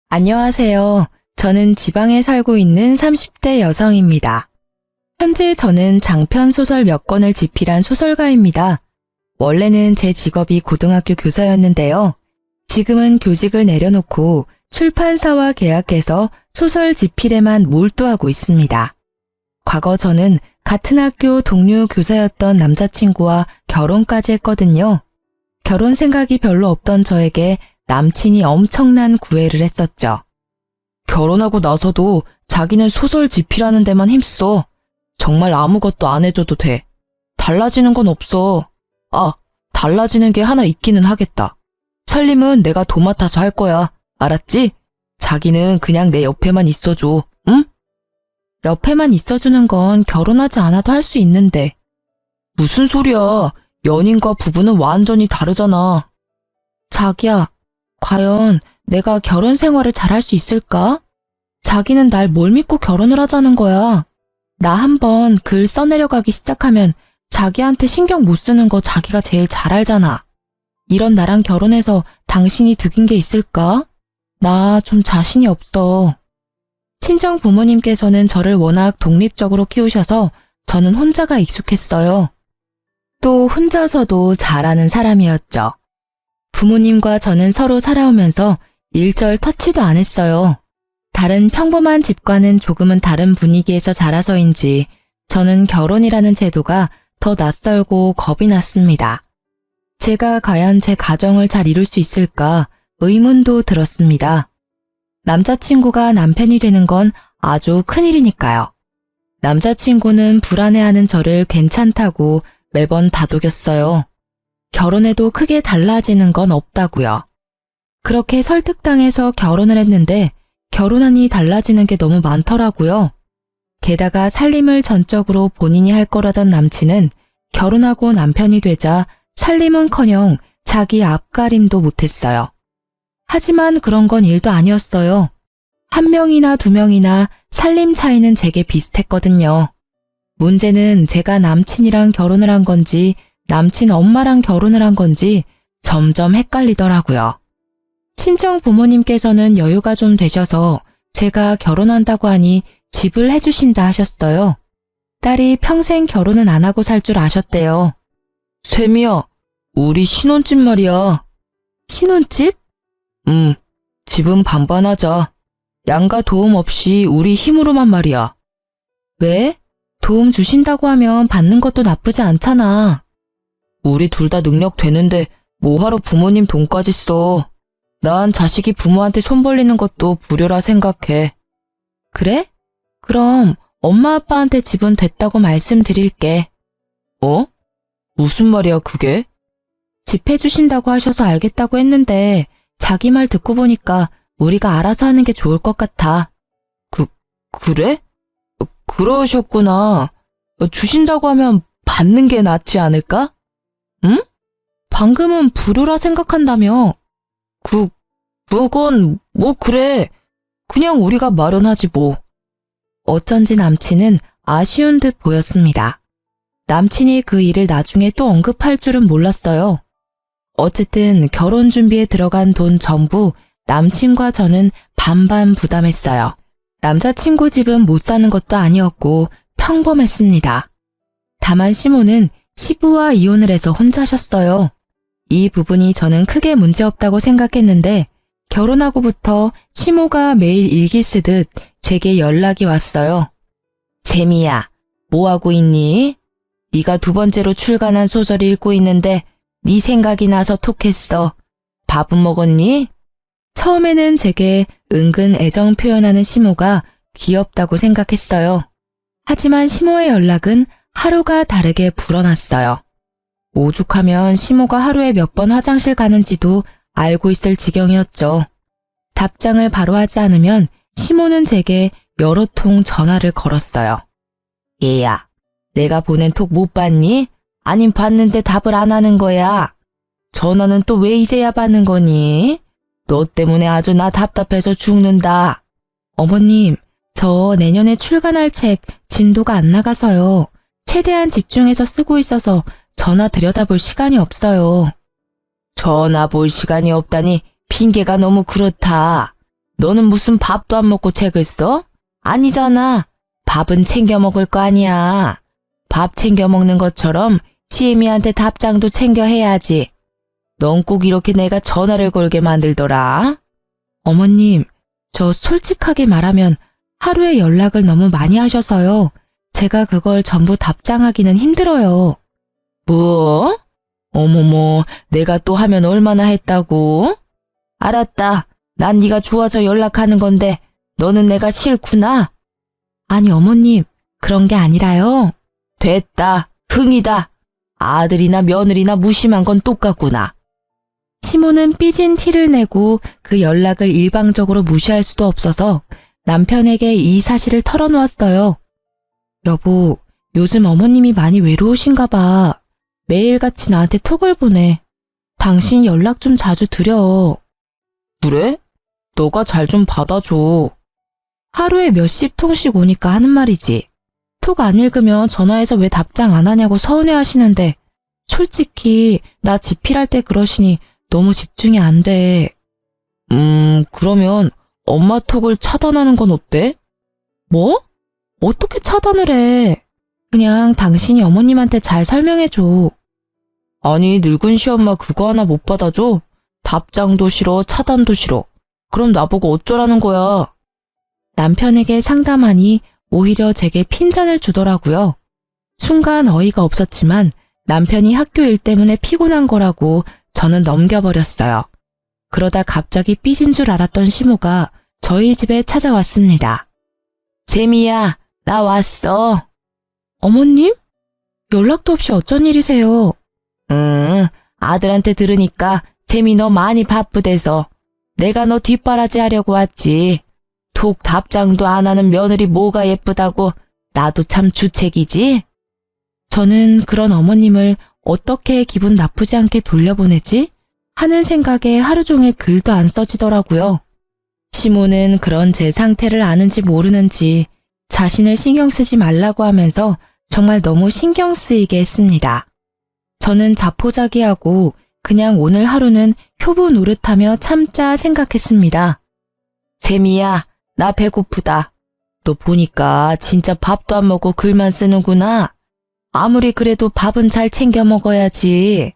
안녕하세요. 저는 지방에 살고 있는 30대 여성입니다. 현재 저는 장편 소설 몇 권을 집필한 소설가입니다. 원래는 제 직업이 고등학교 교사였는데요. 지금은 교직을 내려놓고 출판사와 계약해서 소설 집필에만 몰두하고 있습니다. 과거 저는 같은 학교 동료 교사였던 남자친구와 결혼까지 했거든요. 결혼 생각이 별로 없던 저에게 남친이 엄청난 구애를 했었죠. 결혼하고 나서도 자기는 소설 집필하는 데만 힘써. 정말 아무것도 안 해줘도 돼. 달라지는 건 없어. 달라지는 게 하나 있기는 하겠다. 살림은 내가 도맡아서 할 거야. 알았지? 자기는 그냥 내 옆에만 있어줘. 응? 옆에만 있어주는 건 결혼하지 않아도 할 수 있는데. 무슨 소리야. 연인과 부부는 완전히 다르잖아. 자기야, 과연 내가 결혼 생활을 잘할 수 있을까? 자기는 날 뭘 믿고 결혼을 하자는 거야. 나 한번 글 써내려가기 시작하면 자기한테 신경 못 쓰는 거 자기가 제일 잘 알잖아. 이런 나랑 결혼해서 당신이 득인 게 있을까? 나 좀 자신이 없어. 친정 부모님께서는 저를 워낙 독립적으로 키우셔서 저는 혼자가 익숙했어요. 또 혼자서도 잘하는 사람이었죠. 부모님과 저는 서로 살아오면서 일절 터치도 안 했어요. 다른 평범한 집과는 조금은 다른 분위기에서 자라서인지 저는 결혼이라는 제도가 더 낯설고 겁이 났습니다. 제가 과연 제 가정을 잘 이룰 수 있을까 의문도 들었습니다. 남자친구가 남편이 되는 건 아주 큰일이니까요. 남자친구는 불안해하는 저를 괜찮다고 매번 다독였어요. 결혼해도 크게 달라지는 건 없다고요. 그렇게 설득당해서 결혼을 했는데 결혼하니 달라지는 게 너무 많더라고요. 게다가 살림을 전적으로 본인이 할 거라던 남친은 결혼하고 남편이 되자 살림은커녕 자기 앞가림도 못했어요. 하지만 그런 건 일도 아니었어요. 한 명이나 두 명이나 살림 차이는 제게 비슷했거든요. 문제는 제가 남친이랑 결혼을 한 건지 남친 엄마랑 결혼을 한 건지 점점 헷갈리더라고요. 친정 부모님께서는 여유가 좀 되셔서 제가 결혼한다고 하니 집을 해주신다 하셨어요. 딸이 평생 결혼은 안 하고 살 줄 아셨대요. 샘이야, 우리 신혼집 말이야. 신혼집? 집은 반반하자. 양가 도움 없이 우리 힘으로만 말이야. 왜? 도움 주신다고 하면 받는 것도 나쁘지 않잖아. 우리 둘 다 능력 되는데 뭐하러 부모님 돈까지 써. 난 자식이 부모한테 손 벌리는 것도 불효라 생각해. 그래? 그럼 엄마 아빠한테 집은 됐다고 말씀드릴게. 무슨 말이야 그게? 집 해주신다고 하셔서 알겠다고 했는데 자기 말 듣고 보니까 우리가 알아서 하는 게 좋을 것 같아. 그래? 그러셨구나. 주신다고 하면 받는 게 낫지 않을까? 응? 방금은 불효라 생각한다며. 그건 뭐 그래. 그냥 우리가 마련하지 뭐. 어쩐지 남친은 아쉬운 듯 보였습니다. 남친이 그 일을 나중에 또 언급할 줄은 몰랐어요. 어쨌든 결혼 준비에 들어간 돈 전부 남친과 저는 반반 부담했어요. 남자친구 집은 못 사는 것도 아니었고 평범했습니다. 다만 시모는 시부와 이혼을 해서 혼자셨어요. 이 부분이 저는 크게 문제없다고 생각했는데 결혼하고부터 시모가 매일 일기 쓰듯 제게 연락이 왔어요. 재미야, 뭐하고 있니? 네가 두 번째로 출간한 소설 읽고 있는데 네 생각이 나서 톡했어. 밥은 먹었니? 처음에는 제게 은근 애정 표현하는 시모가 귀엽다고 생각했어요. 하지만 시모의 연락은 하루가 다르게 불어났어요. 오죽하면 시모가 하루에 몇 번 화장실 가는지도 알고 있을 지경이었죠. 답장을 바로 하지 않으면 시모는 제게 여러 통 전화를 걸었어요. 얘야, 내가 보낸 톡 못 봤니? 아님 봤는데 답을 안 하는 거야. 전화는 또 왜 이제야 받는 거니? 너 때문에 아주 나 답답해서 죽는다. 어머님, 저 내년에 출간할 책 진도가 안 나가서요. 최대한 집중해서 쓰고 있어서 전화 들여다볼 시간이 없어요. 전화 볼 시간이 없다니 핑계가 너무 그렇다. 너는 무슨 밥도 안 먹고 책을 써? 아니잖아. 밥은 챙겨 먹을 거 아니야. 밥 챙겨 먹는 것처럼 시애미한테 답장도 챙겨 해야지. 넌 꼭 이렇게 내가 전화를 걸게 만들더라. 어머님, 저 솔직하게 말하면 하루에 연락을 너무 많이 하셔서요. 제가 그걸 전부 답장하기는 힘들어요. 뭐? 어머머, 내가 또 하면 얼마나 했다고? 알았다. 난 네가 좋아서 연락하는 건데 너는 내가 싫구나. 아니 어머님, 그런 게 아니라요. 됐다. 흥이다. 아들이나 며느리나 무심한 건 똑같구나. 시모는 삐진 티를 내고 그 연락을 일방적으로 무시할 수도 없어서 남편에게 이 사실을 털어놓았어요. 여보, 요즘 어머님이 많이 외로우신가 봐. 매일같이 나한테 톡을 보내. 당신 연락 좀 자주 드려. 그래? 너가 잘 좀 받아줘. 하루에 몇십 통씩 오니까 하는 말이지. 톡 안 읽으면 전화해서 왜 답장 안 하냐고 서운해 하시는데 솔직히 나 지필할 때 그러시니 너무 집중이 안 돼. 그러면 엄마 톡을 차단하는 건 어때? 뭐? 어떻게 차단을 해? 그냥 당신이 어머님한테 잘 설명해줘. 아니, 늙은 시엄마 그거 하나 못 받아줘? 답장도 싫어, 차단도 싫어. 그럼 나보고 어쩌라는 거야? 남편에게 상담하니 오히려 제게 핀잔을 주더라고요. 순간 어이가 없었지만 남편이 학교 일 때문에 피곤한 거라고 저는 넘겨버렸어요. 그러다 갑자기 삐진 줄 알았던 시모가 저희 집에 찾아왔습니다. 재미야, 나 왔어. 어머님? 연락도 없이 어쩐 일이세요? 아들한테 들으니까 재미 너 많이 바쁘대서 내가 너 뒷바라지 하려고 왔지. 톡 답장도 안 하는 며느리 뭐가 예쁘다고. 나도 참 주책이지? 저는 그런 어머님을 어떻게 기분 나쁘지 않게 돌려보내지? 하는 생각에 하루 종일 글도 안 써지더라고요. 시모는 그런 제 상태를 아는지 모르는지 자신을 신경 쓰지 말라고 하면서 정말 너무 신경 쓰이게 했습니다. 저는 자포자기하고 그냥 오늘 하루는 효부 노릇하며 참자 생각했습니다. 재미야, 나 배고프다. 너 보니까 진짜 밥도 안 먹고 글만 쓰는구나. 아무리 그래도 밥은 잘 챙겨 먹어야지.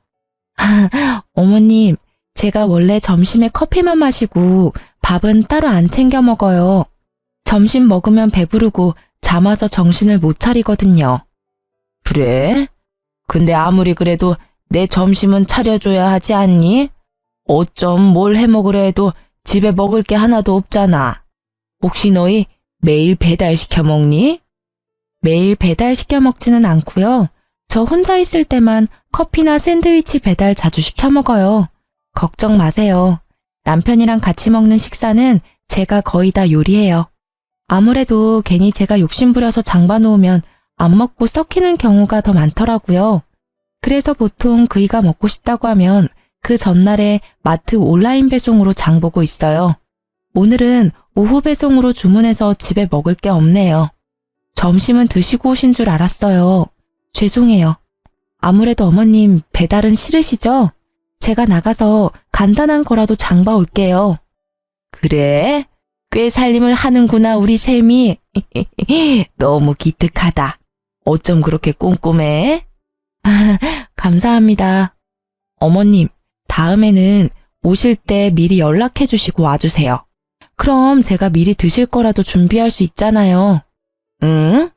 어머님, 제가 원래 점심에 커피만 마시고 밥은 따로 안 챙겨 먹어요. 점심 먹으면 배부르고 잠 와서 정신을 못 차리거든요. 그래? 근데 아무리 그래도 내 점심은 차려줘야 하지 않니? 어쩜 뭘 해먹으려 해도 집에 먹을 게 하나도 없잖아. 혹시 너희 매일 배달시켜 먹니? 매일 배달시켜 먹지는 않고요. 저 혼자 있을 때만 커피나 샌드위치 배달 자주 시켜 먹어요. 걱정 마세요. 남편이랑 같이 먹는 식사는 제가 거의 다 요리해요. 아무래도 괜히 제가 욕심부려서 장봐놓으면 안 먹고 썩히는 경우가 더 많더라고요. 그래서 보통 그이가 먹고 싶다고 하면 그 전날에 마트 온라인 배송으로 장보고 있어요. 오늘은 오후 배송으로 주문해서 집에 먹을 게 없네요. 점심은 드시고 오신 줄 알았어요. 죄송해요. 아무래도 어머님 배달은 싫으시죠? 제가 나가서 간단한 거라도 장봐 올게요. 그래? 꽤 살림을 하는구나 우리 셈이. 너무 기특하다. 어쩜 그렇게 꼼꼼해? 감사합니다. 어머님, 다음에는 오실 때 미리 연락해 주시고 와주세요. 그럼 제가 미리 드실 거라도 준비할 수 있잖아요. 응?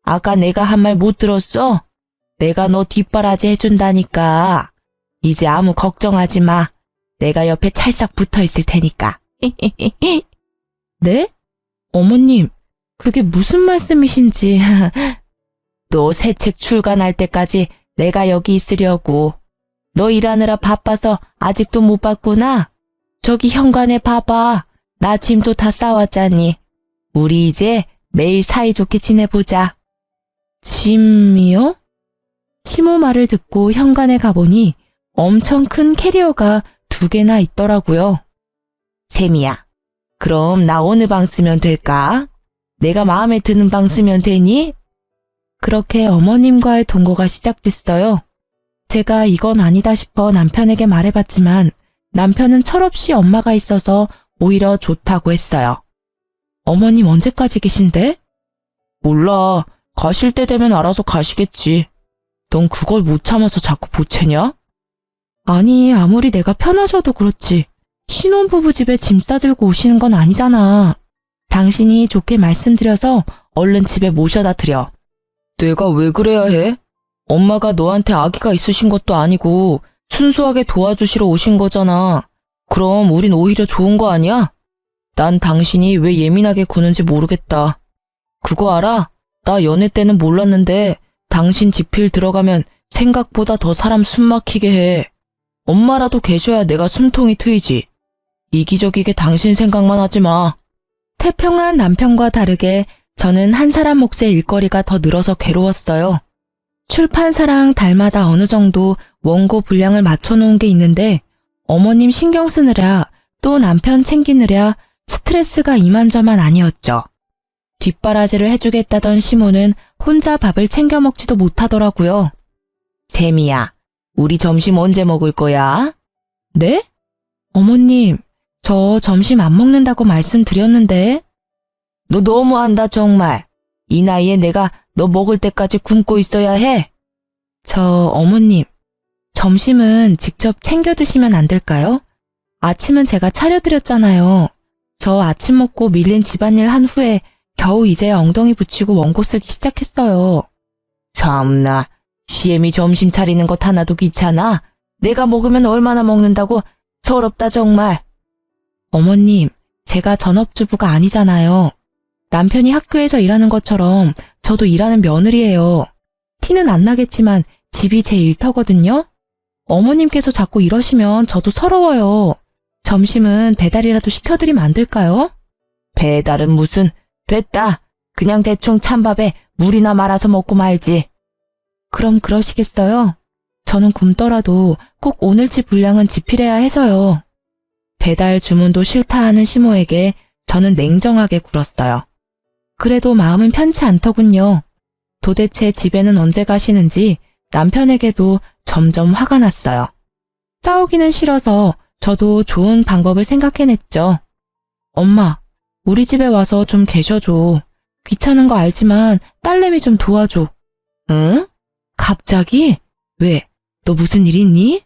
아까 내가 한 말 못 들었어? 내가 너 뒷바라지 해준다니까. 이제 아무 걱정하지 마. 내가 옆에 찰싹 붙어 있을 테니까. 네? 어머님, 그게 무슨 말씀이신지. 너 새 책 출간할 때까지 내가 여기 있으려고. 너 일하느라 바빠서 아직도 못 봤구나. 저기 현관에 봐봐. 나 짐도 다 싸왔잖니. 우리 이제 매일 사이좋게 지내보자. 짐이요? 시모 말을 듣고 현관에 가보니 엄청 큰 캐리어가 2개나 있더라고요. 샘이야, 그럼 나 어느 방 쓰면 될까? 내가 마음에 드는 방 쓰면 되니? 그렇게 어머님과의 동거가 시작됐어요. 제가 이건 아니다 싶어 남편에게 말해봤지만 남편은 철없이 엄마가 있어서 오히려 좋다고 했어요. 어머님 언제까지 계신데? 몰라. 가실 때 되면 알아서 가시겠지. 넌 그걸 못 참아서 자꾸 보채냐? 아니, 아무리 내가 편하셔도 그렇지. 신혼부부 집에 짐 싸들고 오시는 건 아니잖아. 당신이 좋게 말씀드려서 얼른 집에 모셔다 드려. 내가 왜 그래야 해? 엄마가 너한테 아기가 있으신 것도 아니고 순수하게 도와주시러 오신 거잖아. 그럼 우린 오히려 좋은 거 아니야? 난 당신이 왜 예민하게 구는지 모르겠다. 그거 알아? 나 연애 때는 몰랐는데 당신 지필 들어가면 생각보다 더 사람 숨 막히게 해. 엄마라도 계셔야 내가 숨통이 트이지. 이기적이게 당신 생각만 하지 마. 태평한 남편과 다르게 저는 한 사람 몫의 일거리가 더 늘어서 괴로웠어요. 출판사랑 달마다 어느 정도 원고 분량을 맞춰놓은 게 있는데 어머님 신경 쓰느라 또 남편 챙기느라 스트레스가 이만저만 아니었죠. 뒷바라지를 해주겠다던 시모는 혼자 밥을 챙겨 먹지도 못하더라고요. 세미야, 우리 점심 언제 먹을 거야? 네? 어머님, 저 점심 안 먹는다고 말씀드렸는데. 너 너무한다 정말. 이 나이에 내가 너 먹을 때까지 굶고 있어야 해. 어머님, 점심은 직접 챙겨 드시면 안 될까요? 아침은 제가 차려드렸잖아요. 저 아침 먹고 밀린 집안일 한 후에 겨우 이제야 엉덩이 붙이고 원고 쓰기 시작했어요. 참나, 시엠이 점심 차리는 것 하나도 귀찮아. 내가 먹으면 얼마나 먹는다고. 서럽다 정말. 어머님, 제가 전업주부가 아니잖아요. 남편이 학교에서 일하는 것처럼 저도 일하는 며느리예요. 티는 안 나겠지만 집이 제 일터거든요. 어머님께서 자꾸 이러시면 저도 서러워요. 점심은 배달이라도 시켜드리면 안 될까요? 배달은 무슨. 됐다. 그냥 대충 찬밥에 물이나 말아서 먹고 말지. 그럼 그러시겠어요? 저는 굶더라도 꼭 오늘 집 분량은 지필해야 해서요. 배달 주문도 싫다 하는 시모에게 저는 냉정하게 굴었어요. 그래도 마음은 편치 않더군요. 도대체 집에는 언제 가시는지 남편에게도 점점 화가 났어요. 싸우기는 싫어서 저도 좋은 방법을 생각해냈죠. 엄마, 우리 집에 와서 좀 계셔줘. 귀찮은 거 알지만 딸내미 좀 도와줘. 응? 갑자기? 왜? 너 무슨 일 있니?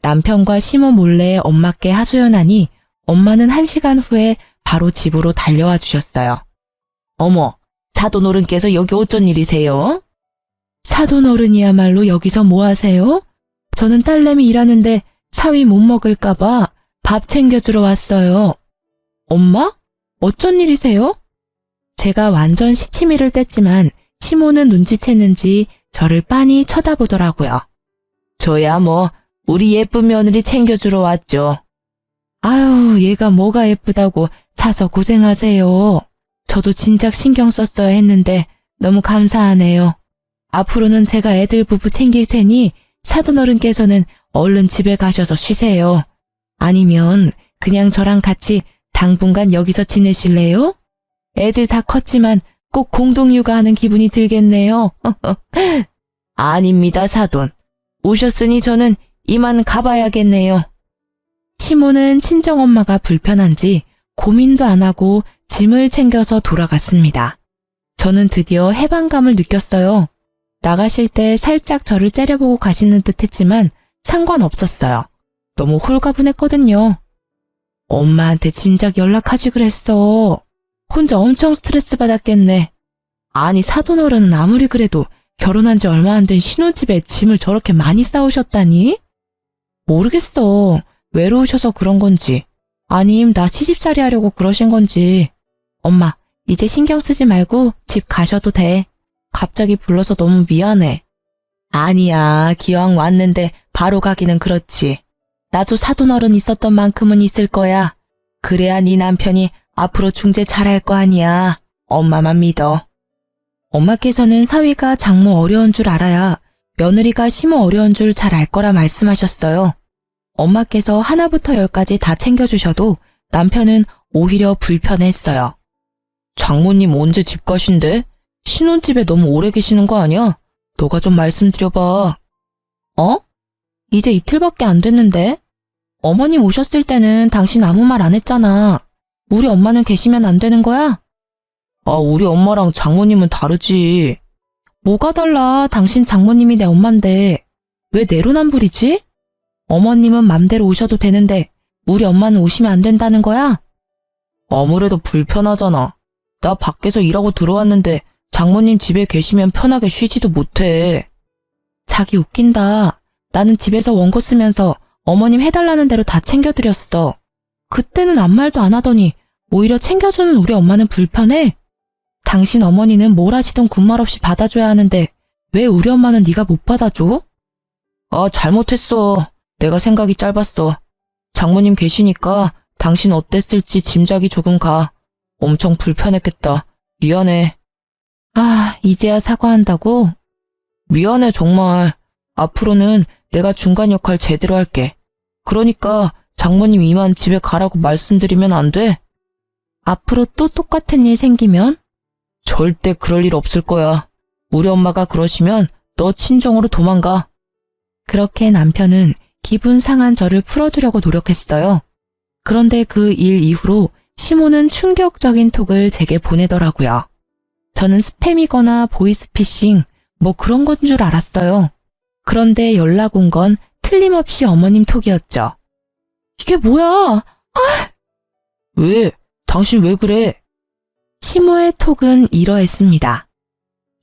남편과 시모 몰래 엄마께 하소연하니 엄마는 1시간 후에 바로 집으로 달려와 주셨어요. 어머, 사돈어른께서 여기 어쩐 일이세요? 사돈어른이야말로 여기서 뭐 하세요? 저는 딸내미 일하는데 사위 못 먹을까봐 밥 챙겨주러 왔어요. 엄마? 어쩐 일이세요? 제가 완전 시치미를 뗐지만 시모는 눈치챘는지 저를 빤히 쳐다보더라고요. 저야 뭐 우리 예쁜 며느리 챙겨주러 왔죠. 아유, 얘가 뭐가 예쁘다고 사서 고생하세요. 저도 진작 신경 썼어야 했는데 너무 감사하네요. 앞으로는 제가 애들 부부 챙길 테니 사돈어른께서는 얼른 집에 가셔서 쉬세요. 아니면 그냥 저랑 같이 당분간 여기서 지내실래요? 애들 다 컸지만 꼭 공동육아하는 기분이 들겠네요. 아닙니다, 사돈. 오셨으니 저는 이만 가봐야겠네요. 시모는 친정엄마가 불편한지 고민도 안 하고 짐을 챙겨서 돌아갔습니다. 저는 드디어 해방감을 느꼈어요. 나가실 때 살짝 저를 째려보고 가시는 듯 했지만 상관없었어요. 너무 홀가분했거든요. 엄마한테 진작 연락하지 그랬어. 혼자 엄청 스트레스 받았겠네. 아니, 사돈어른은 아무리 그래도 결혼한 지 얼마 안 된 신혼집에 짐을 저렇게 많이 싸우셨다니? 모르겠어. 외로우셔서 그런 건지 아님 나 시집살이 하려고 그러신 건지. 엄마, 이제 신경 쓰지 말고 집 가셔도 돼. 갑자기 불러서 너무 미안해. 아니야, 기왕 왔는데 바로 가기는 그렇지. 나도 사돈어른 있었던 만큼은 있을 거야. 그래야 네 남편이 앞으로 중재 잘할 거 아니야. 엄마만 믿어. 엄마께서는 사위가 장모 어려운 줄 알아야 며느리가 시모 어려운 줄 잘 알 거라 말씀하셨어요. 엄마께서 하나부터 10까지 다 챙겨주셔도 남편은 오히려 불편했어요. 장모님 언제 집 가신대? 신혼집에 너무 오래 계시는 거 아니야? 너가 좀 말씀드려봐. 어? 이제 이틀밖에 안 됐는데? 어머님 오셨을 때는 당신 아무 말 안 했잖아. 우리 엄마는 계시면 안 되는 거야? 아, 우리 엄마랑 장모님은 다르지. 뭐가 달라? 당신 장모님이 내 엄만데 왜 내로남불이지? 어머님은 맘대로 오셔도 되는데 우리 엄마는 오시면 안 된다는 거야? 아무래도 불편하잖아. 나 밖에서 일하고 들어왔는데 장모님 집에 계시면 편하게 쉬지도 못해. 자기 웃긴다. 나는 집에서 원고 쓰면서 어머님 해달라는 대로 다 챙겨드렸어. 그때는 아무 말도 안 하더니 오히려 챙겨주는 우리 엄마는 불편해? 당신 어머니는 뭘 하시든 군말 없이 받아줘야 하는데 왜 우리 엄마는 네가 못 받아줘? 아, 잘못했어. 내가 생각이 짧았어. 장모님 계시니까 당신 어땠을지 짐작이 조금 가. 엄청 불편했겠다. 미안해. 아, 이제야 사과한다고? 미안해, 정말. 앞으로는 내가 중간 역할 제대로 할게. 그러니까 장모님 이만 집에 가라고 말씀드리면 안 돼? 앞으로 또 똑같은 일 생기면? 절대 그럴 일 없을 거야. 우리 엄마가 그러시면 너 친정으로 도망가. 그렇게 남편은 기분 상한 저를 풀어주려고 노력했어요. 그런데 그 일 이후로 시모는 충격적인 톡을 제게 보내더라고요. 저는 스팸이거나 보이스피싱 뭐 그런 건 줄 알았어요. 그런데 연락 온 건 틀림없이 어머님 톡이었죠. 이게 뭐야? 아! 왜? 당신 왜 그래? 시모의 톡은 이러했습니다.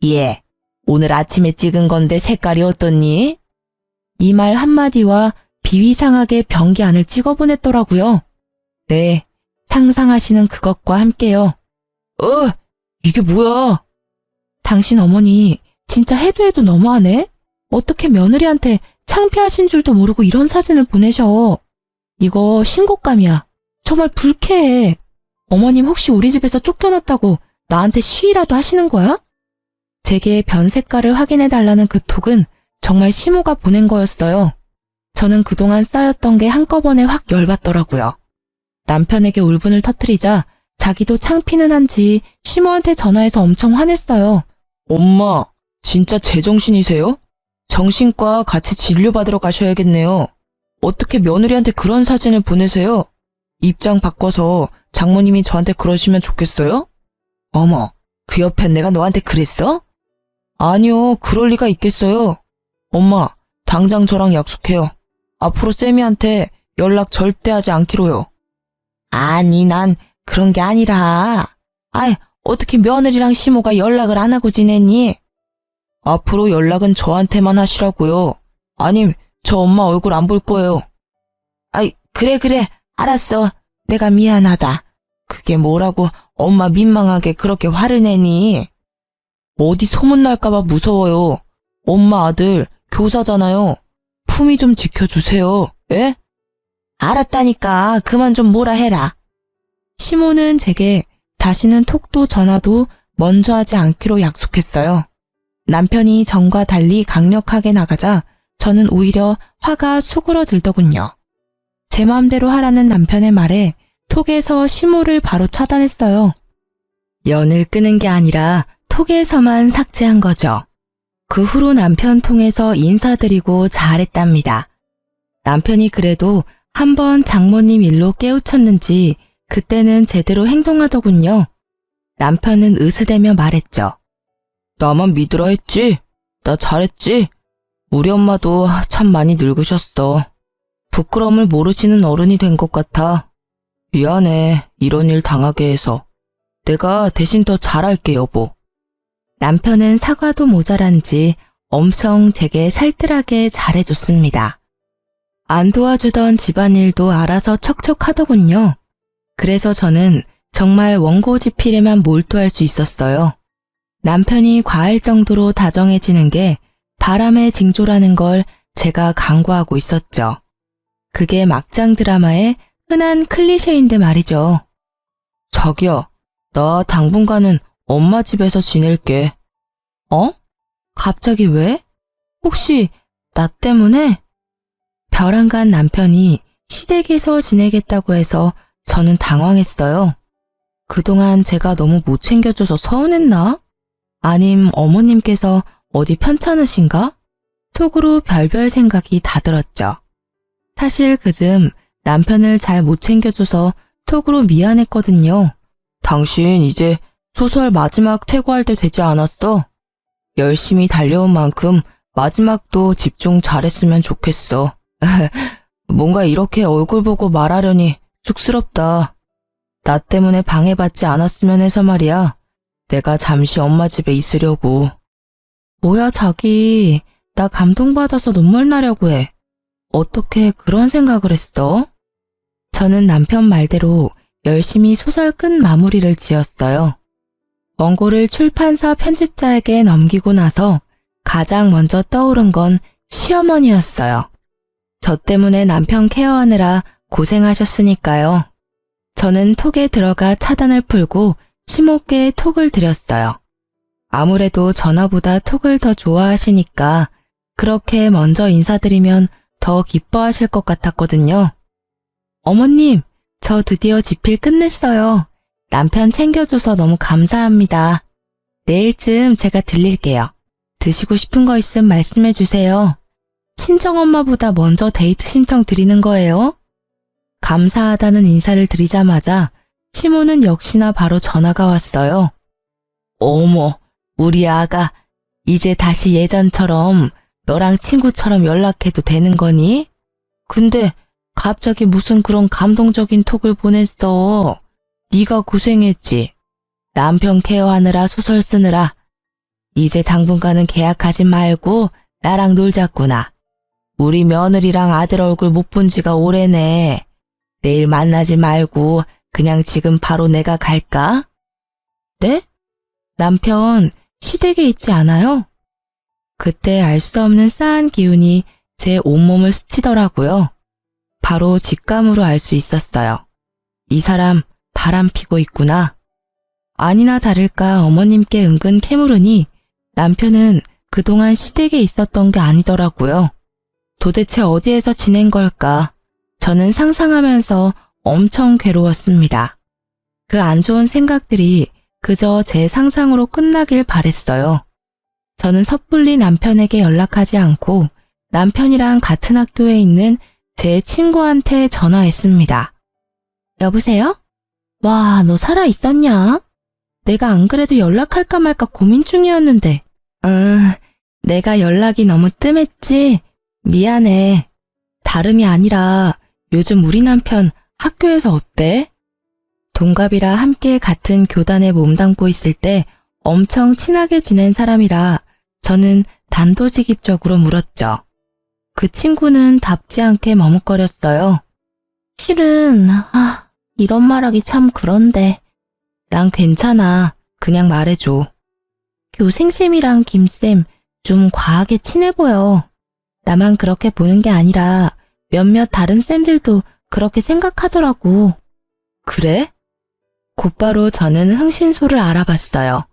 예, 오늘 아침에 찍은 건데 색깔이 어떻니? 이 말 한마디와 비위상하게 변기 안을 찍어보냈더라고요. 네, 상상하시는 그것과 함께요. 이게 뭐야? 당신 어머니 진짜 해도 해도 너무하네? 어떻게 며느리한테 창피하신 줄도 모르고 이런 사진을 보내셔. 이거 신고감이야. 정말 불쾌해. 어머님 혹시 우리 집에서 쫓겨났다고 나한테 시위라도 하시는 거야? 제게 변 색깔을 확인해달라는 그 톡은 정말 시모가 보낸 거였어요. 저는 그동안 쌓였던 게 한꺼번에 확 열받더라고요. 남편에게 울분을 터뜨리자 자기도 창피는 한지 시모한테 전화해서 엄청 화냈어요. 엄마, 진짜 제정신이세요? 정신과 같이 진료받으러 가셔야겠네요. 어떻게 며느리한테 그런 사진을 보내세요? 입장 바꿔서 장모님이 저한테 그러시면 좋겠어요? 어머, 그 옆에 내가 너한테 그랬어? 아니요, 그럴 리가 있겠어요. 엄마, 당장 저랑 약속해요. 앞으로 쌤이한테 연락 절대 하지 않기로요. 아니, 난 그런 게 아니라. 아이, 어떻게 며느리랑 시모가 연락을 안 하고 지냈니? 앞으로 연락은 저한테만 하시라고요. 아님, 저 엄마 얼굴 안 볼 거예요. 아이, 그래, 알았어. 내가 미안하다. 그게 뭐라고 엄마 민망하게 그렇게 화를 내니? 어디 소문날까봐 무서워요. 엄마 아들 교사잖아요. 품위 좀 지켜주세요. 예? 알았다니까 그만 좀 뭐라 해라. 시모는 제게 다시는 톡도 전화도 먼저 하지 않기로 약속했어요. 남편이 전과 달리 강력하게 나가자 저는 오히려 화가 수그러들더군요. 제 마음대로 하라는 남편의 말에 톡에서 시모를 바로 차단했어요. 연을 끄는 게 아니라 톡에서만 삭제한 거죠. 그 후로 남편 통해서 인사드리고 잘했답니다. 남편이 그래도 한번 장모님 일로 깨우쳤는지 그때는 제대로 행동하더군요. 남편은 으스대며 말했죠. 나만 믿으라 했지? 나 잘했지? 우리 엄마도 참 많이 늙으셨어. 부끄러움을 모르시는 어른이 된 것 같아. 미안해, 이런 일 당하게 해서. 내가 대신 더 잘할게, 여보. 남편은 사과도 모자란지 엄청 제게 살뜰하게 잘해줬습니다. 안 도와주던 집안일도 알아서 척척 하더군요. 그래서 저는 정말 원고지필에만 몰두할 수 있었어요. 남편이 과할 정도로 다정해지는 게 바람의 징조라는 걸 제가 간과하고 있었죠. 그게 막장 드라마의 흔한 클리셰인데 말이죠. 자기야, 나 당분간은 엄마 집에서 지낼게. 어? 갑자기 왜? 혹시 나 때문에? 벼랑간 남편이 시댁에서 지내겠다고 해서 저는 당황했어요. 그동안 제가 너무 못 챙겨줘서 서운했나? 아님 어머님께서 어디 편찮으신가? 속으로 별별 생각이 다 들었죠. 사실 그즘 남편을 잘 못 챙겨줘서 속으로 미안했거든요. 당신 이제 소설 마지막 퇴고할 때 되지 않았어? 열심히 달려온 만큼 마지막도 집중 잘했으면 좋겠어. 뭔가 이렇게 얼굴 보고 말하려니 쑥스럽다. 나 때문에 방해받지 않았으면 해서 말이야. 내가 잠시 엄마 집에 있으려고. 뭐야 자기, 나 감동받아서 눈물 나려고 해. 어떻게 그런 생각을 했어? 저는 남편 말대로 열심히 소설 끝 마무리를 지었어요. 원고를 출판사 편집자에게 넘기고 나서 가장 먼저 떠오른 건 시어머니였어요. 저 때문에 남편 케어하느라 고생하셨으니까요. 저는 톡에 들어가 차단을 풀고 심호께 톡을 드렸어요. 아무래도 전화보다 톡을 더 좋아하시니까 그렇게 먼저 인사드리면 더 기뻐하실 것 같았거든요. 어머님, 저 드디어 집필 끝냈어요. 남편 챙겨줘서 너무 감사합니다. 내일쯤 제가 들릴게요. 드시고 싶은 거 있으면 말씀해 주세요. 친정엄마보다 먼저 데이트 신청 드리는 거예요? 감사하다는 인사를 드리자마자 시모는 역시나 바로 전화가 왔어요. 어머, 우리 아가 이제 다시 예전처럼 너랑 친구처럼 연락해도 되는 거니? 근데 갑자기 무슨 그런 감동적인 톡을 보냈어. 네가 고생했지. 남편 케어하느라 소설 쓰느라. 이제 당분간은 계약하지 말고 나랑 놀자꾸나. 우리 며느리랑 아들 얼굴 못 본 지가 오래네. 내일 만나지 말고 그냥 지금 바로 내가 갈까? 네? 남편 시댁에 있지 않아요? 그때 알 수 없는 싸한 기운이 제 온몸을 스치더라고요. 바로 직감으로 알 수 있었어요. 이 사람 바람 피고 있구나. 아니나 다를까 어머님께 은근 캐물으니 남편은 그동안 시댁에 있었던 게 아니더라고요. 도대체 어디에서 지낸 걸까? 저는 상상하면서 엄청 괴로웠습니다. 그 안 좋은 생각들이 그저 제 상상으로 끝나길 바랬어요. 저는 섣불리 남편에게 연락하지 않고 남편이랑 같은 학교에 있는 제 친구한테 전화했습니다. 여보세요? 와, 너 살아있었냐? 내가 안 그래도 연락할까 말까 고민 중이었는데. 내가 연락이 너무 뜸했지? 미안해. 다름이 아니라 요즘 우리 남편 학교에서 어때? 동갑이라 함께 같은 교단에 몸담고 있을 때 엄청 친하게 지낸 사람이라 저는 단도직입적으로 물었죠. 그 친구는 답지 않게 머뭇거렸어요. 실은 이런 말하기 참 그런데. 난 괜찮아. 그냥 말해줘. 교생쌤이랑 김쌤 좀 과하게 친해 보여. 나만 그렇게 보는 게 아니라 몇몇 다른 쌤들도 그렇게 생각하더라고. 그래? 곧바로 저는 흥신소를 알아봤어요.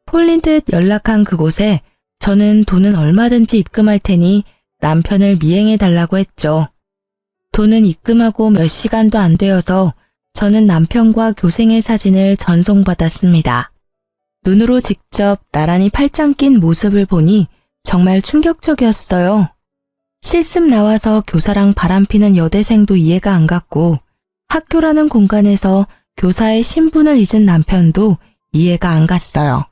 폴린 듯 연락한 그곳에 저는 돈은 얼마든지 입금할 테니 남편을 미행해달라고 했죠. 돈은 입금하고 몇 시간도 안 되어서 저는 남편과 교생의 사진을 전송받았습니다. 눈으로 직접 나란히 팔짱 낀 모습을 보니 정말 충격적이었어요. 실습 나와서 교사랑 바람피는 여대생도 이해가 안 갔고 학교라는 공간에서 교사의 신분을 잊은 남편도 이해가 안 갔어요.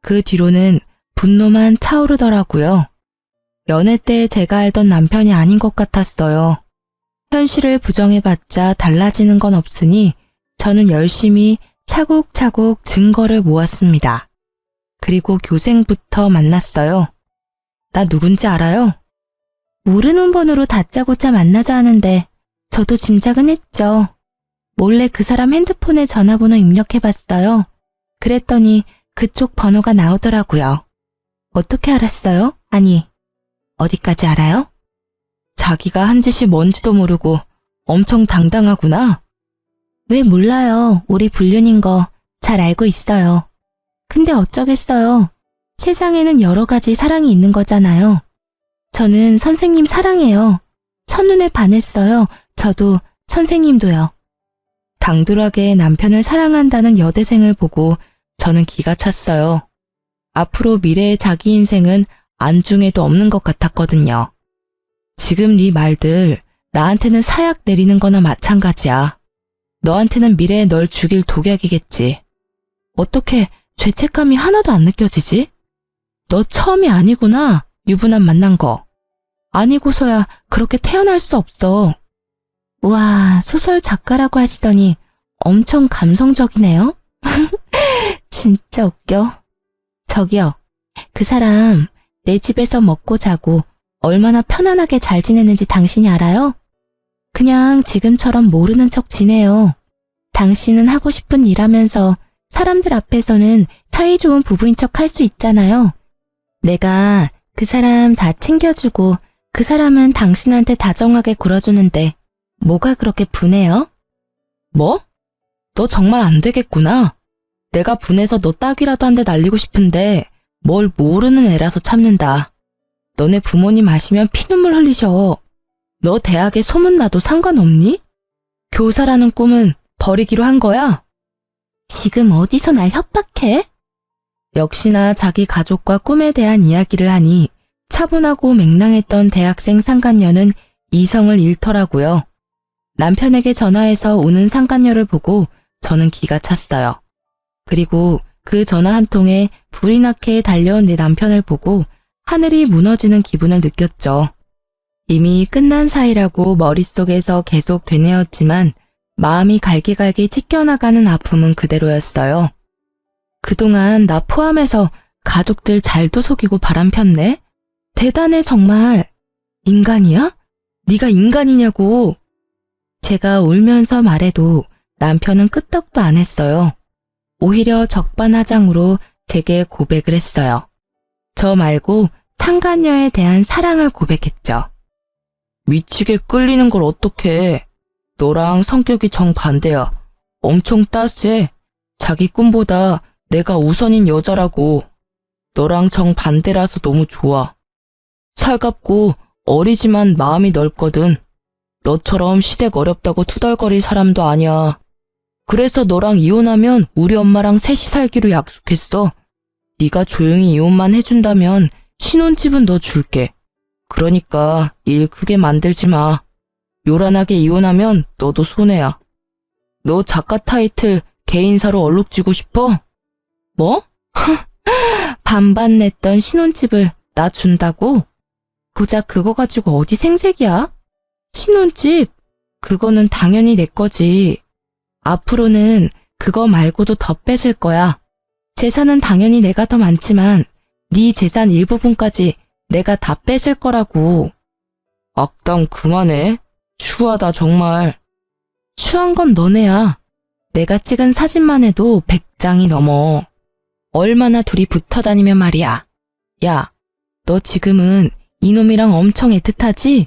그 뒤로는 분노만 차오르더라고요. 연애 때 제가 알던 남편이 아닌 것 같았어요. 현실을 부정해봤자 달라지는 건 없으니 저는 열심히 차곡차곡 증거를 모았습니다. 그리고 교생부터 만났어요. 나 누군지 알아요? 모르는 번호로 다짜고짜 만나자 하는데 저도 짐작은 했죠. 몰래 그 사람 핸드폰에 전화번호 입력해봤어요. 그랬더니 그쪽 번호가 나오더라고요. 어떻게 알았어요? 아니, 어디까지 알아요? 자기가 한 짓이 뭔지도 모르고 엄청 당당하구나. 왜 몰라요. 우리 불륜인 거 잘 알고 있어요. 근데 어쩌겠어요. 세상에는 여러 가지 사랑이 있는 거잖아요. 저는 선생님 사랑해요. 첫눈에 반했어요. 저도 선생님도요. 당돌하게 남편을 사랑한다는 여대생을 보고 저는 기가 찼어요. 앞으로 미래의 자기 인생은 안중에도 없는 것 같았거든요. 지금 네 말들 나한테는 사약 내리는 거나 마찬가지야. 너한테는 미래에 널 죽일 독약이겠지. 어떻게 죄책감이 하나도 안 느껴지지? 너 처음이 아니구나, 유부남 만난 거. 아니고서야 그렇게 태어날 수 없어. 우와, 소설 작가라고 하시더니 엄청 감성적이네요? 진짜 웃겨. 저기요, 그 사람 내 집에서 먹고 자고 얼마나 편안하게 잘 지내는지 당신이 알아요? 그냥 지금처럼 모르는 척 지내요. 당신은 하고 싶은 일 하면서 사람들 앞에서는 사이좋은 부부인 척 할 수 있잖아요. 내가 그 사람 다 챙겨주고 그 사람은 당신한테 다정하게 굴어주는데 뭐가 그렇게 분해요? 뭐? 너 정말 안 되겠구나. 내가 분해서 너 딱이라도 한 대 날리고 싶은데 뭘 모르는 애라서 참는다. 너네 부모님 아시면 피눈물 흘리셔. 너 대학에 소문나도 상관없니? 교사라는 꿈은 버리기로 한 거야? 지금 어디서 날 협박해? 역시나 자기 가족과 꿈에 대한 이야기를 하니 차분하고 맹랑했던 대학생 상간녀는 이성을 잃더라고요. 남편에게 전화해서 오는 상간녀를 보고 저는 기가 찼어요. 그리고 그 전화 한 통에 불이 나게 달려온 내 남편을 보고 하늘이 무너지는 기분을 느꼈죠. 이미 끝난 사이라고 머릿속에서 계속 되뇌었지만 마음이 갈기갈기 찢겨나가는 아픔은 그대로였어요. 그동안 나 포함해서 가족들 잘도 속이고 바람폈네? 대단해 정말. 인간이야? 네가 인간이냐고. 제가 울면서 말해도 남편은 끄떡도 안 했어요. 오히려 적반하장으로 제게 고백을 했어요. 저 말고 상간녀에 대한 사랑을 고백했죠. 미치게 끌리는 걸 어떡해. 너랑 성격이 정반대야. 엄청 따스해. 자기 꿈보다 내가 우선인 여자라고. 너랑 정반대라서 너무 좋아. 살갑고 어리지만 마음이 넓거든. 너처럼 시댁 어렵다고 투덜거릴 사람도 아니야. 그래서 너랑 이혼하면 우리 엄마랑 셋이 살기로 약속했어. 네가 조용히 이혼만 해준다면 신혼집은 너 줄게. 그러니까 일 크게 만들지 마. 요란하게 이혼하면 너도 손해야. 너 작가 타이틀 개인사로 얼룩지고 싶어? 뭐? 반반 냈던 신혼집을 나 준다고? 고작 그거 가지고 어디 생색이야? 신혼집? 그거는 당연히 내 거지. 앞으로는 그거 말고도 더 뺏을 거야. 재산은 당연히 내가 더 많지만 네 재산 일부분까지 내가 다 뺏을 거라고. 악담 그만해. 추하다 정말. 추한 건 너네야. 내가 찍은 사진만 해도 100장이 넘어. 얼마나 둘이 붙어 다니면 말이야. 야, 너 지금은 이놈이랑 엄청 애틋하지?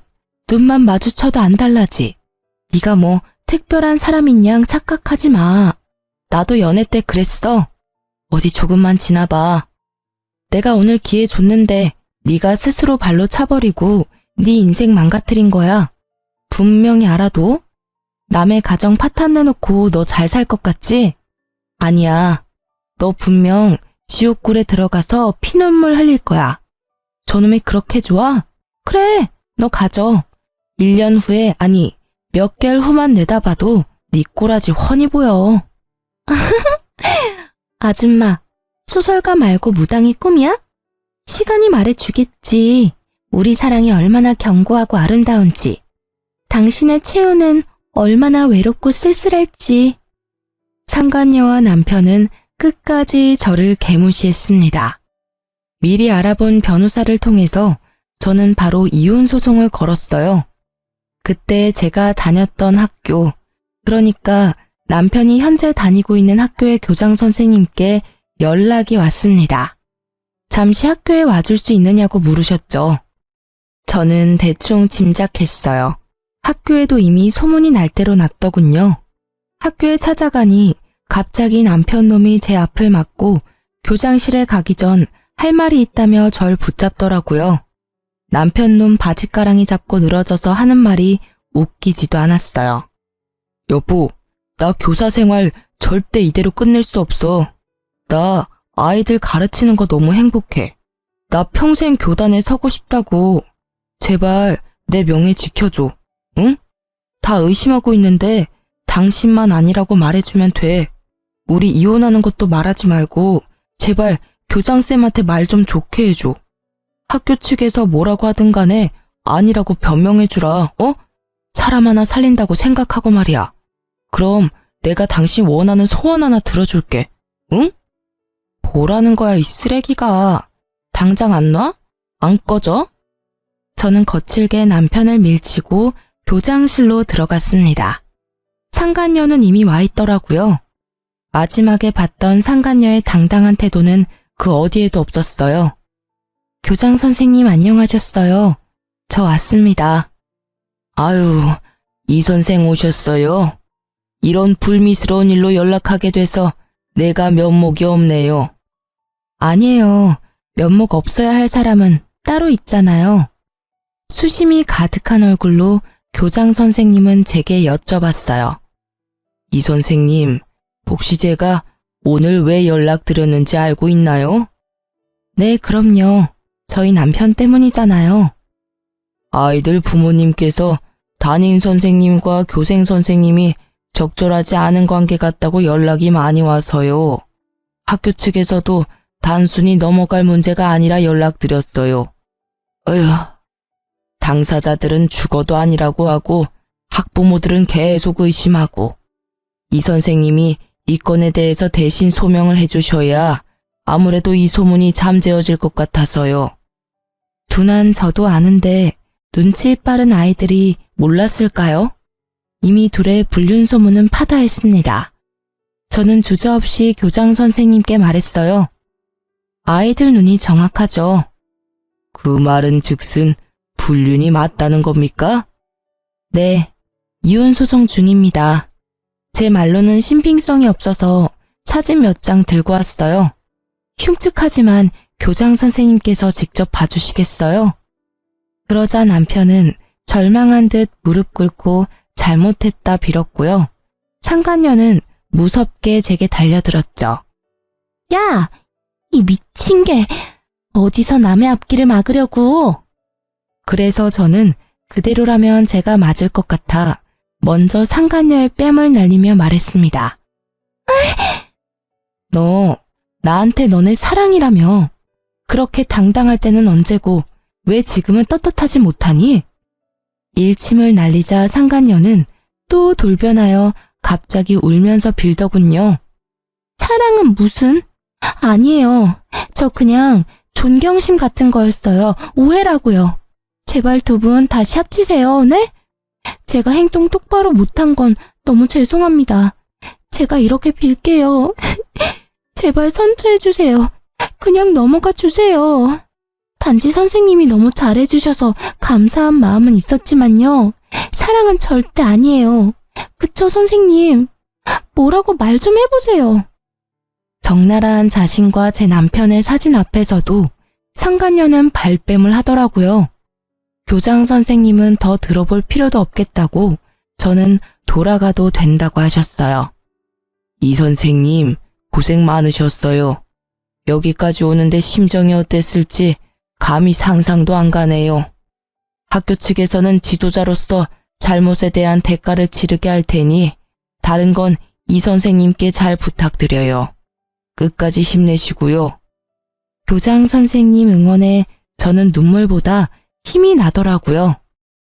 눈만 마주쳐도 안 달라지. 네가 뭐 특별한 사람인 양 착각하지 마. 나도 연애 때 그랬어. 어디 조금만 지나봐. 내가 오늘 기회 줬는데 네가 스스로 발로 차버리고 네 인생 망가뜨린 거야. 분명히 알아도. 남의 가정 파탄 내놓고 너 잘 살 것 같지? 아니야. 너 분명 지옥굴에 들어가서 피눈물 흘릴 거야. 저놈이 그렇게 좋아? 그래, 너 가져. 1년 후에, 아니 몇 개월 후만 내다봐도 네 꼬라지 훤히 보여. 아줌마, 소설가 말고 무당이 꿈이야? 시간이 말해주겠지. 우리 사랑이 얼마나 견고하고 아름다운지. 당신의 최후는 얼마나 외롭고 쓸쓸할지. 상간녀와 남편은 끝까지 저를 개무시했습니다. 미리 알아본 변호사를 통해서 저는 바로 이혼 소송을 걸었어요. 그때 제가 다녔던 학교, 그러니까 남편이 현재 다니고 있는 학교의 교장 선생님께 연락이 왔습니다. 잠시 학교에 와줄 수 있느냐고 물으셨죠. 저는 대충 짐작했어요. 학교에도 이미 소문이 날 대로 났더군요. 학교에 찾아가니 갑자기 남편 놈이 제 앞을 막고 교장실에 가기 전 할 말이 있다며 절 붙잡더라고요. 남편 놈 바지가랑이 잡고 늘어져서 하는 말이 웃기지도 않았어요. 여보, 나 교사 생활 절대 이대로 끝낼 수 없어. 나 아이들 가르치는 거 너무 행복해. 나 평생 교단에 서고 싶다고. 제발 내 명예 지켜줘. 응? 다 의심하고 있는데 당신만 아니라고 말해주면 돼. 우리 이혼하는 것도 말하지 말고 제발 교장쌤한테 말 좀 좋게 해줘. 학교 측에서 뭐라고 하든 간에 아니라고 변명해주라, 어? 사람 하나 살린다고 생각하고 말이야. 그럼 내가 당신 원하는 소원 하나 들어줄게. 응? 뭐라는 거야, 이 쓰레기가. 당장 안 놔? 안 꺼져? 저는 거칠게 남편을 밀치고 교장실로 들어갔습니다. 상간녀는 이미 와 있더라고요. 마지막에 봤던 상간녀의 당당한 태도는 그 어디에도 없었어요. 교장 선생님 안녕하셨어요. 저 왔습니다. 아유, 이 선생 오셨어요. 이런 불미스러운 일로 연락하게 돼서 내가 면목이 없네요. 아니에요. 면목 없어야 할 사람은 따로 있잖아요. 수심이 가득한 얼굴로 교장 선생님은 제게 여쭤봤어요. 이 선생님, 혹시 제가 오늘 왜 연락드렸는지 알고 있나요? 네, 그럼요. 저희 남편 때문이잖아요. 아이들 부모님께서 담임 선생님과 교생 선생님이 적절하지 않은 관계 같다고 연락이 많이 와서요. 학교 측에서도 단순히 넘어갈 문제가 아니라 연락드렸어요. 어휴, 당사자들은 죽어도 아니라고 하고 학부모들은 계속 의심하고 이 선생님이 이 건에 대해서 대신 소명을 해주셔야 아무래도 이 소문이 잠재워질 것 같아서요. 둔한 저도 아는데 눈치 빠른 아이들이 몰랐을까요? 이미 둘의 불륜 소문은 파다했습니다. 저는 주저없이 교장 선생님께 말했어요. 아이들 눈이 정확하죠. 그 말은 즉슨 불륜이 맞다는 겁니까? 네, 이혼 소송 중입니다. 제 말로는 신빙성이 없어서 사진 몇 장 들고 왔어요. 흉측하지만 교장 선생님께서 직접 봐주시겠어요? 그러자 남편은 절망한 듯 무릎 꿇고 잘못했다 빌었고요. 상간녀는 무섭게 제게 달려들었죠. 야! 이 미친 게 어디서 남의 앞길을 막으려고. 그래서 저는 그대로라면 제가 맞을 것 같아 먼저 상간녀의 뺨을 날리며 말했습니다. 너 나한테 너네 사랑이라며. 그렇게 당당할 때는 언제고 왜 지금은 떳떳하지 못하니? 일침을 날리자 상간녀는 또 돌변하여 갑자기 울면서 빌더군요. 사랑은 무슨? 아니에요. 저 그냥 존경심 같은 거였어요. 오해라고요. 제발 두 분 다시 합치세요, 네? 제가 행동 똑바로 못한 건 너무 죄송합니다. 제가 이렇게 빌게요. 제발 선처해주세요. 그냥 넘어가 주세요. 단지 선생님이 너무 잘해주셔서 감사한 마음은 있었지만요. 사랑은 절대 아니에요. 그쵸, 선생님? 뭐라고 말 좀 해보세요. 적나라한 자신과 제 남편의 사진 앞에서도 상간녀는 발뺌을 하더라고요. 교장 선생님은 더 들어볼 필요도 없겠다고 저는 돌아가도 된다고 하셨어요. 이 선생님 고생 많으셨어요. 여기까지 오는데 심정이 어땠을지 감히 상상도 안 가네요. 학교 측에서는 지도자로서 잘못에 대한 대가를 치르게 할 테니 다른 건 이 선생님께 잘 부탁드려요. 끝까지 힘내시고요. 교장 선생님 응원에 저는 눈물보다 힘이 나더라고요.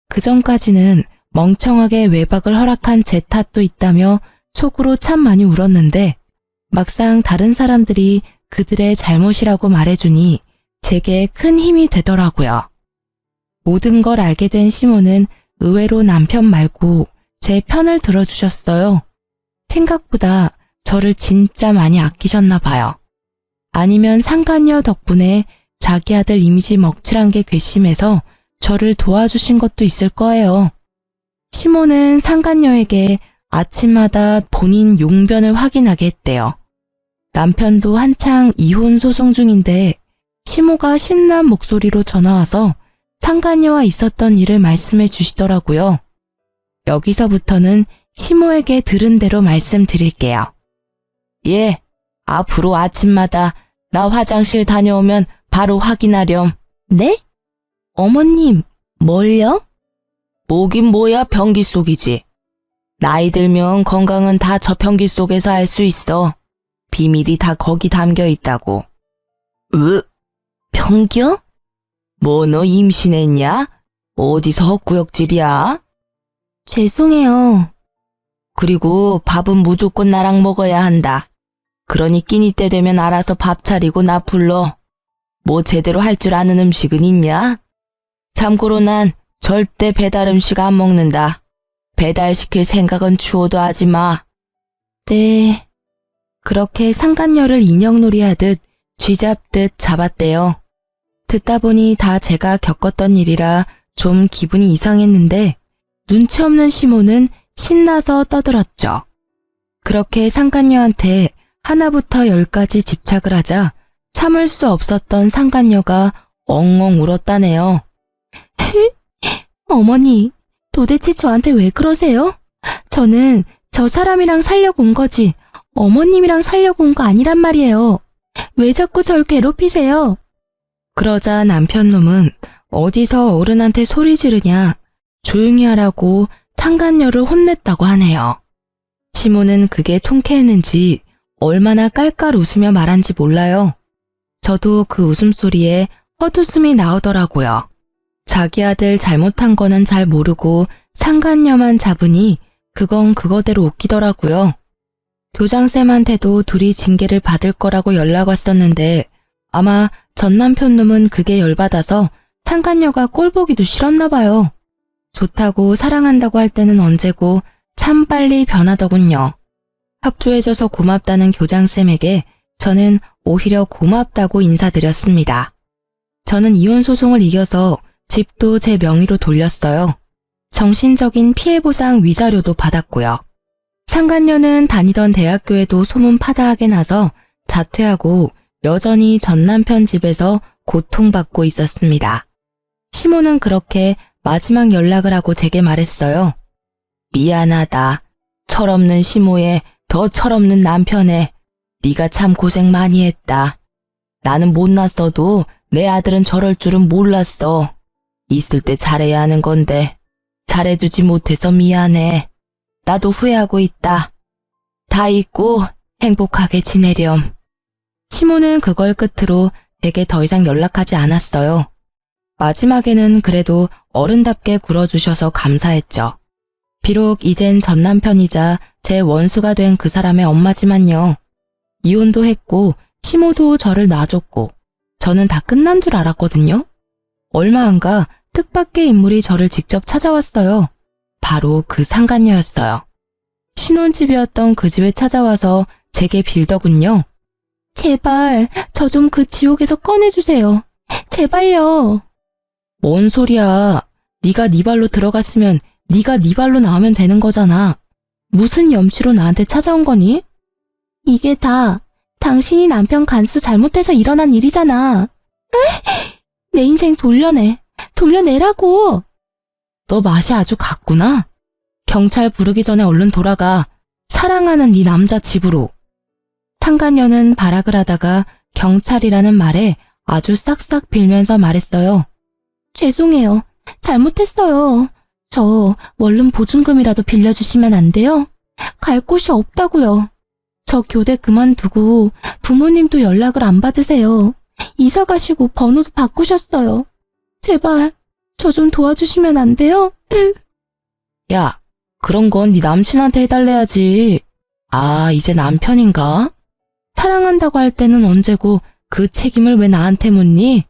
그전까지는 멍청하게 외박을 허락한 제 탓도 있다며 속으로 참 많이 울었는데 막상 다른 사람들이 그들의 잘못이라고 말해주니 제게 큰 힘이 되더라고요. 모든 걸 알게 된 시모는 의외로 남편 말고 제 편을 들어주셨어요. 생각보다 저를 진짜 많이 아끼셨나 봐요. 아니면 상간녀 덕분에 자기 아들 이미지 먹칠한 게 괘씸해서 저를 도와주신 것도 있을 거예요. 시모는 상간녀에게 아침마다 본인 용변을 확인하게 했대요. 남편도 한창 이혼 소송 중인데 시모가 신난 목소리로 전화와서 상간녀와 있었던 일을 말씀해 주시더라고요. 여기서부터는 시모에게 들은 대로 말씀드릴게요. 예, 앞으로 아침마다 나 화장실 다녀오면 바로 확인하렴. 네? 어머님, 뭘요? 뭐긴 뭐야, 변기 속이지. 나이 들면 건강은 다 저 변기 속에서 알 수 있어. 비밀이 다 거기 담겨 있다고. 변기요? 뭐 너 임신했냐? 어디서 헛구역질이야? 죄송해요. 그리고 밥은 무조건 나랑 먹어야 한다. 그러니 끼니 때 되면 알아서 밥 차리고 나 불러. 뭐 제대로 할 줄 아는 음식은 있냐? 참고로 난 절대 배달 음식 안 먹는다. 배달시킬 생각은 추호도 하지 마. 네. 그렇게 상간녀를 인형놀이 하듯 쥐잡듯 잡았대요. 듣다 보니 다 제가 겪었던 일이라 좀 기분이 이상했는데 눈치 없는 시모는 신나서 떠들었죠. 그렇게 상간녀한테 하나부터 10까지 집착을 하자 참을 수 없었던 상간녀가 엉엉 울었다네요. 어머니, 도대체 저한테 왜 그러세요? 저는 저 사람이랑 살려고 온 거지 어머님이랑 살려고 온 거 아니란 말이에요. 왜 자꾸 절 괴롭히세요? 그러자 남편놈은 어디서 어른한테 소리 지르냐, 조용히 하라고 상간녀를 혼냈다고 하네요. 시모는 그게 통쾌했는지 얼마나 깔깔 웃으며 말한지 몰라요. 저도 그 웃음소리에 헛웃음이 나오더라고요. 자기 아들 잘못한 거는 잘 모르고 상간녀만 잡으니 그건 그거대로 웃기더라고요. 교장쌤한테도 둘이 징계를 받을 거라고 연락 왔었는데 아마 전 남편놈은 그게 열받아서 상간녀가 꼴보기도 싫었나 봐요. 좋다고 사랑한다고 할 때는 언제고 참 빨리 변하더군요. 협조해줘서 고맙다는 교장쌤에게 저는 오히려 고맙다고 인사드렸습니다. 저는 이혼 소송을 이겨서 집도 제 명의로 돌렸어요. 정신적인 피해보상 위자료도 받았고요. 상간녀는 다니던 대학교에도 소문 파다하게 나서 자퇴하고 여전히 전 남편 집에서 고통받고 있었습니다. 시모는 그렇게 마지막 연락을 하고 제게 말했어요. 미안하다. 철없는 시모에 더 철없는 남편에 네가 참 고생 많이 했다. 나는 못났어도 내 아들은 저럴 줄은 몰랐어. 있을 때 잘해야 하는 건데 잘해주지 못해서 미안해. 나도 후회하고 있다. 다 잊고 행복하게 지내렴. 시모는 그걸 끝으로 제게 더 이상 연락하지 않았어요. 마지막에는 그래도 어른답게 굴어주셔서 감사했죠. 비록 이젠 전 남편이자 제 원수가 된 그 사람의 엄마지만요. 이혼도 했고 시모도 저를 놔줬고 저는 다 끝난 줄 알았거든요. 얼마 안가 뜻밖의 인물이 저를 직접 찾아왔어요. 바로 그 상간녀였어요. 신혼집이었던 그 집에 찾아와서 제게 빌더군요. 제발 저 좀 그 지옥에서 꺼내주세요. 제발요. 뭔 소리야. 네가 네 발로 들어갔으면 네가 네 발로 나오면 되는 거잖아. 무슨 염치로 나한테 찾아온 거니? 이게 다 당신이 남편 간수 잘못해서 일어난 일이잖아. 내 인생 돌려내라고. 너 맛이 아주 갔구나. 경찰 부르기 전에 얼른 돌아가. 사랑하는 네 남자 집으로. 상간녀는 발악을 하다가 경찰이라는 말에 아주 싹싹 빌면서 말했어요. 죄송해요. 잘못했어요. 저 원룸 보증금이라도 빌려주시면 안 돼요? 갈 곳이 없다고요. 저 교대 그만두고 부모님도 연락을 안 받으세요. 이사 가시고 번호도 바꾸셨어요. 제발 저 좀 도와주시면 안 돼요? 야, 그런 건 네 남친한테 해달래야지. 아, 이제 남편인가? 사랑한다고 할 때는 언제고 그 책임을 왜 나한테 묻니?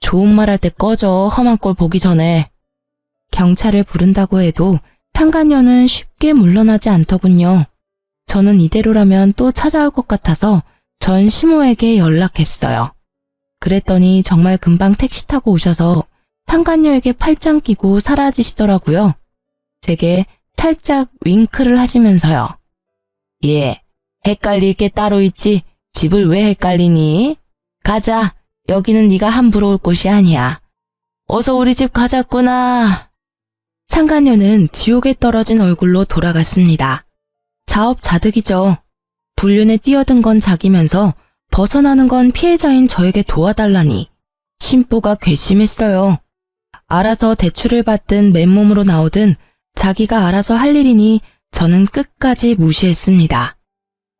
좋은 말 할 때 꺼져, 험한 꼴 보기 전에. 경찰을 부른다고 해도 상간녀는 쉽게 물러나지 않더군요. 저는 이대로라면 또 찾아올 것 같아서 전 시모에게 연락했어요. 그랬더니 정말 금방 택시 타고 오셔서 상간녀에게 팔짱 끼고 사라지시더라고요. 제게 살짝 윙크를 하시면서요. 예, 헷갈릴 게 따로 있지. 집을 왜 헷갈리니? 가자. 여기는 네가 함부로 올 곳이 아니야. 어서 우리 집 가자꾸나. 상간녀는 지옥에 떨어진 얼굴로 돌아갔습니다. 자업자득이죠. 불륜에 뛰어든 건 자기면서 벗어나는 건 피해자인 저에게 도와달라니 심보가 괘씸했어요. 알아서 대출을 받든 맨몸으로 나오든 자기가 알아서 할 일이니 저는 끝까지 무시했습니다.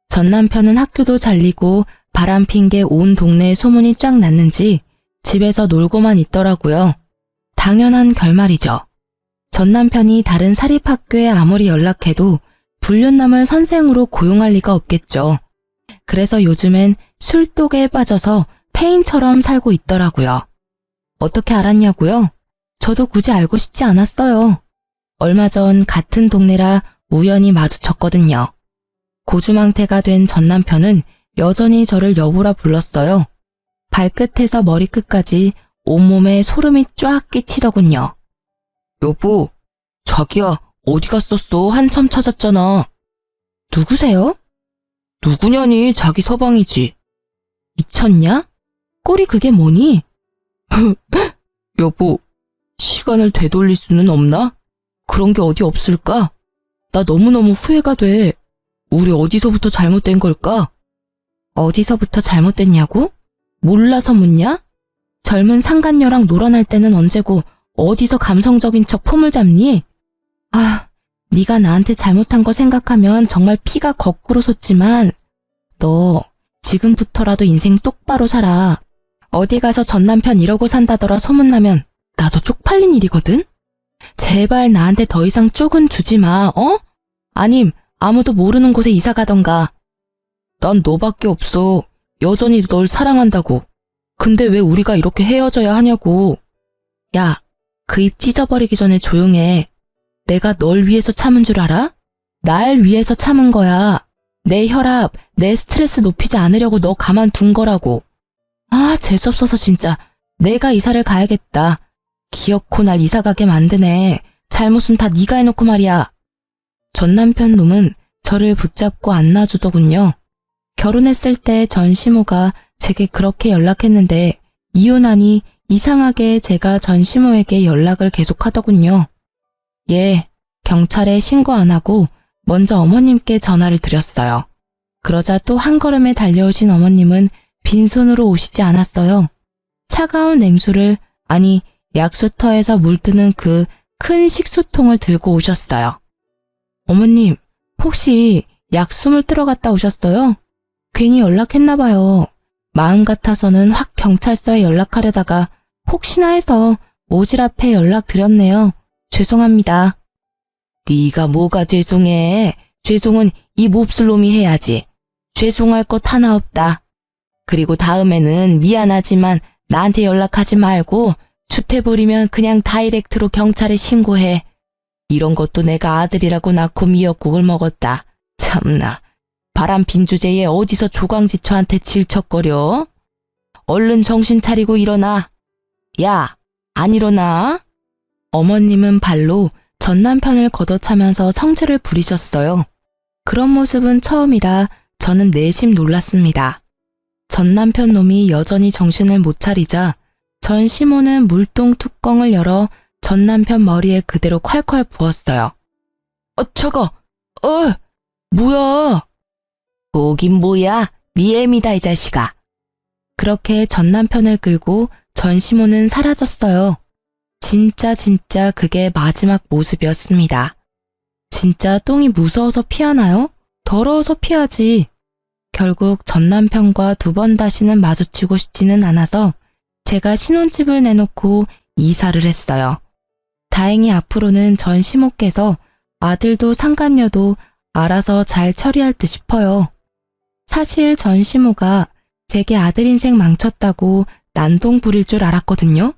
전 남편은 학교도 잘리고 바람 핀 게 온 동네에 소문이 쫙 났는지 집에서 놀고만 있더라고요. 당연한 결말이죠. 전 남편이 다른 사립학교에 아무리 연락해도 불륜남을 선생으로 고용할 리가 없겠죠. 그래서 요즘엔 술독에 빠져서 폐인처럼 살고 있더라고요. 어떻게 알았냐고요? 저도 굳이 알고 싶지 않았어요. 얼마 전 같은 동네라 우연히 마주쳤거든요. 고주망태가 된 전 남편은 여전히 저를 여보라 불렀어요. 발끝에서 머리끝까지 온몸에 소름이 쫙 끼치더군요. 여보, 자기야, 어디 갔었어? 한참 찾았잖아. 누구세요? 누구냐니, 자기 서방이지. 미쳤냐? 꼴이 그게 뭐니? 여보, 시간을 되돌릴 수는 없나? 그런 게 어디 없을까? 나 너무너무 후회가 돼. 우리 어디서부터 잘못된 걸까? 어디서부터 잘못됐냐고? 몰라서 묻냐? 젊은 상간녀랑 놀아날 때는 언제고 어디서 감성적인 척 폼을 잡니? 아, 네가 나한테 잘못한 거 생각하면 정말 피가 거꾸로 솟지만 너 지금부터라도 인생 똑바로 살아. 어디 가서 전 남편 이러고 산다더라 소문나면 나도 쪽팔린 일이거든? 제발 나한테 더 이상 쪽은 주지 마, 어? 아님 아무도 모르는 곳에 이사 가던가. 난 너밖에 없어. 여전히 널 사랑한다고. 근데 왜 우리가 이렇게 헤어져야 하냐고. 야, 그 입 찢어버리기 전에 조용해. 내가 널 위해서 참은 줄 알아? 날 위해서 참은 거야. 내 혈압, 내 스트레스 높이지 않으려고 너 가만둔 거라고. 아, 재수없어서 진짜. 내가 이사를 가야겠다. 기어코 날 이사 가게 만드네. 잘못은 다 네가 해놓고 말이야. 전 남편 놈은 저를 붙잡고 안 놔주더군요. 결혼했을 때 전 시모가 제게 그렇게 연락했는데 이혼하니 이상하게 제가 전 시모에게 연락을 계속하더군요. 예, 경찰에 신고 안 하고 먼저 어머님께 전화를 드렸어요. 그러자 또 한 걸음에 달려오신 어머님은 빈손으로 오시지 않았어요. 차가운 냉수를, 아니 약수터에서 물드는 그 큰 식수통을 들고 오셨어요. 어머님, 혹시 약숨을 뜨러 갔다 오셨어요? 괜히 연락했나 봐요. 마음 같아서는 확 경찰서에 연락하려다가 혹시나 해서 오지랖에 연락드렸네요. 죄송합니다. 네가 뭐가 죄송해. 죄송은 이 몹쓸 놈이 해야지. 죄송할 것 하나 없다. 그리고 다음에는 미안하지만 나한테 연락하지 말고 주태 부리면 그냥 다이렉트로 경찰에 신고해. 이런 것도 내가 아들이라고 낳고 미역국을 먹었다. 참나. 바람핀 주제에 어디서 조강지처한테 질척거려? 얼른 정신 차리고 일어나. 야, 안 일어나? 어머님은 발로 전 남편을 걷어차면서 성질을 부리셨어요. 그런 모습은 처음이라 저는 내심 놀랐습니다. 전 남편 놈이 여전히 정신을 못 차리자 전 시모는 물통 뚜껑을 열어 전 남편 머리에 그대로 콸콸 부었어요. 차가, 뭐야? 뭐긴 뭐야? 네 애미다 이 자식아. 그렇게 전 남편을 끌고 전 시모는 사라졌어요. 진짜 그게 마지막 모습이었습니다. 진짜 똥이 무서워서 피하나요? 더러워서 피하지. 결국 전 남편과 두 번 다시는 마주치고 싶지는 않아서 제가 신혼집을 내놓고 이사를 했어요. 다행히 앞으로는 전 시모께서 아들도 상간녀도 알아서 잘 처리할 듯 싶어요. 사실 전 시모가 제게 아들 인생 망쳤다고 난동 부릴 줄 알았거든요.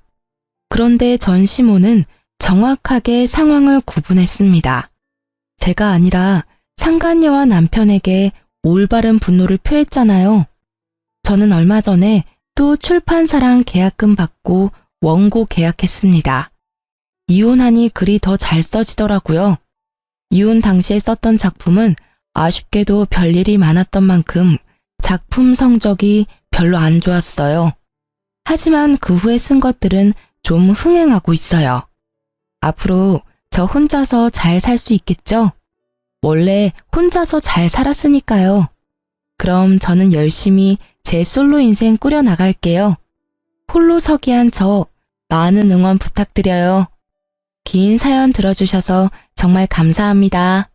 그런데 전 시모는 정확하게 상황을 구분했습니다. 제가 아니라 상간녀와 남편에게 올바른 분노를 표했잖아요. 저는 얼마 전에 또 출판사랑 계약금 받고 원고 계약했습니다. 이혼하니 글이 더 잘 써지더라고요. 이혼 당시에 썼던 작품은 아쉽게도 별일이 많았던 만큼 작품 성적이 별로 안 좋았어요. 하지만 그 후에 쓴 것들은 좀 흥행하고 있어요. 앞으로 저 혼자서 잘 살 수 있겠죠? 원래 혼자서 잘 살았으니까요. 그럼 저는 열심히 제 솔로 인생 꾸려나갈게요. 홀로서기한 저 많은 응원 부탁드려요. 긴 사연 들어주셔서 정말 감사합니다.